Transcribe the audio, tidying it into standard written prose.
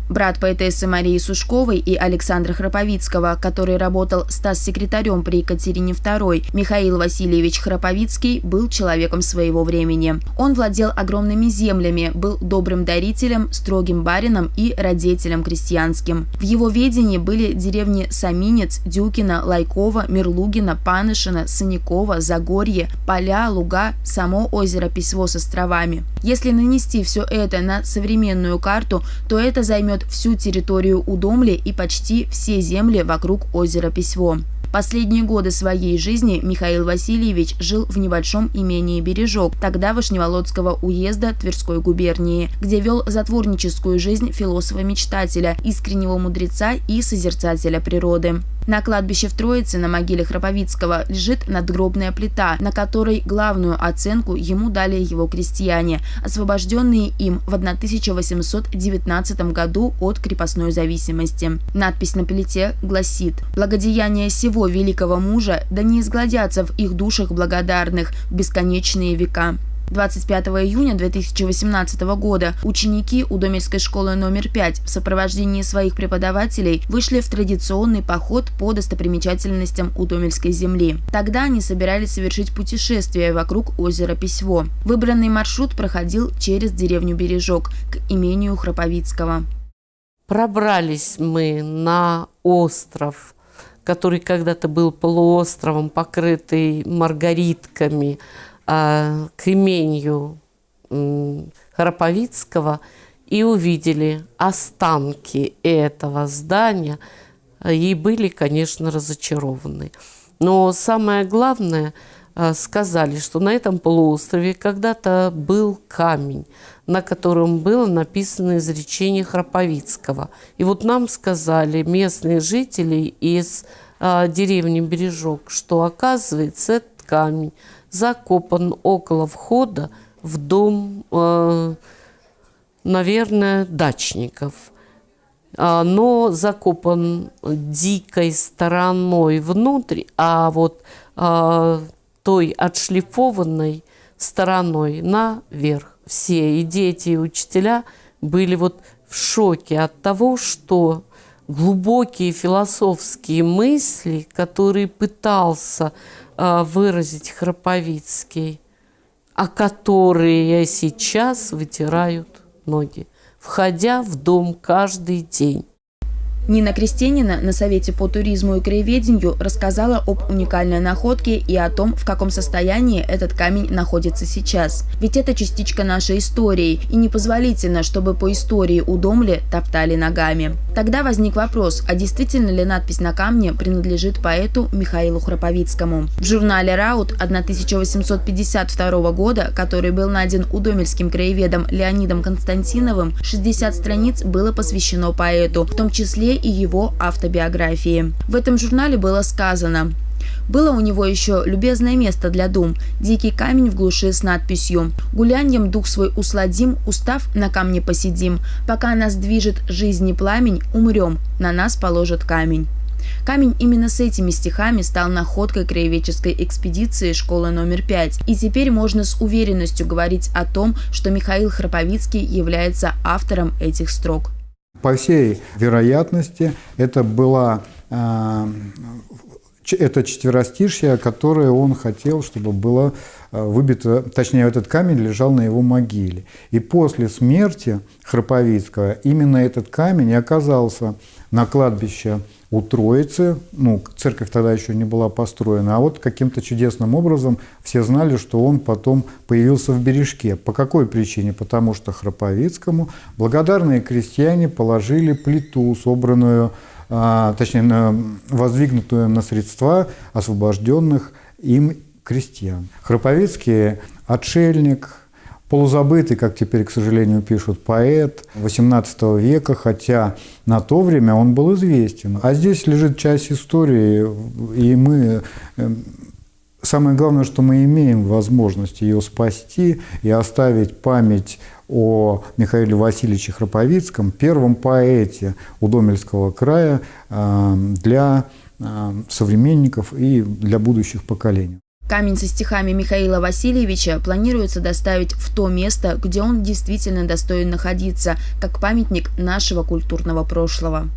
Брат поэтессы Марии Сушковой и Александра Храповицкого, который работал статс-секретарем при Екатерине II, Михаил Васильевич Храповицкий был человеком своего времени. Он владел огромными землями, был добрым дарителем, строгим барином и радетелем крестьянским. В его ведении были деревни Саминец, Дюкино, Лайково, Мерлугино, Панышино, Санякова, Загорье, поля, луга, само озеро Письво с островами. Если нанести все это на современную карту, то это займет всю территорию Удомли и почти все земли вокруг озера Письво. Последние годы своей жизни Михаил Васильевич жил в небольшом имении Бережок, тогда Вышневолодского уезда Тверской губернии, где вел затворническую жизнь философа-мечтателя, искреннего мудреца и созерцателя природы. На кладбище в Троице на могиле Храповицкого лежит надгробная плита, на которой главную оценку ему дали его крестьяне, освобожденные им в 1819 году от крепостной зависимости. Надпись на плите гласит: «Благодеяния сего великого мужа да не изгладятся в их душах благодарных в бесконечные века». 25 июня 2018 года ученики Удомельской школы номер 5 в сопровождении своих преподавателей вышли в традиционный поход по достопримечательностям Удомельской земли. Тогда они собирались совершить путешествие вокруг озера Письво. Выбранный маршрут проходил через деревню Бережок к имению Храповицкого. Пробрались мы на остров, который когда-то был полуостровом, покрытый маргаритками, к имению Храповицкого, и увидели останки этого здания и были, конечно, разочарованы. Но самое главное, сказали, что на этом полуострове когда-то был камень, на котором было написано изречение Храповицкого. И вот нам сказали местные жители из деревни Бережок, что, оказывается, этот камень закопан около входа в дом, наверное, дачников. Но закопан дикой стороной внутрь, а вот той отшлифованной стороной наверх. Все, и дети, и учителя, были вот в шоке от того, что глубокие философские мысли, которые пытался выразить Храповицкий, о которые сейчас вытирают ноги, входя в дом каждый день. Нина Крестенина на Совете по туризму и краеведению рассказала об уникальной находке и о том, в каком состоянии этот камень находится сейчас. Ведь это частичка нашей истории, и непозволительно, чтобы по истории Удомли топтали ногами. Тогда возник вопрос, а действительно ли надпись на камне принадлежит поэту Михаилу Храповицкому. В журнале «Раут» 1852 года, который был найден удомельским краеведом Леонидом Константиновым, 60 страниц было посвящено поэту, в том числе и его автобиографии. В этом журнале было сказано: «Было у него еще любезное место для дум, дикий камень в глуши с надписью: «Гуляньем дух свой усладим, устав на камне посидим, пока нас движет жизни пламень, умрем, на нас положит камень». Камень именно с этими стихами стал находкой краеведческой экспедиции школы номер 5. И теперь можно с уверенностью говорить о том, что Михаил Храповицкий является автором этих строк. По всей вероятности, это было это четверостишье, которое он хотел, чтобы было выбито, точнее, этот камень лежал на его могиле. И после смерти Храповицкого именно этот камень и оказался на кладбище у Троицы. Ну, церковь тогда еще не была построена, а вот каким-то чудесным образом все знали, что он потом появился в Бережке. По какой причине? Потому что Храповицкому благодарные крестьяне положили плиту, собранную, точнее, воздвигнутую на средства освобожденных им крестьян. Храповицкий – отшельник, полузабытый, как теперь, к сожалению, пишут, поэт XVIII века, хотя на то время он был известен. А здесь лежит часть истории, и мы... Самое главное, что мы имеем возможность ее спасти и оставить память о Михаиле Васильевиче Храповицком, первом поэте Удомельского края, для современников и для будущих поколений. Камень со стихами Михаила Васильевича планируется доставить в то место, где он действительно достоин находиться, как памятник нашего культурного прошлого.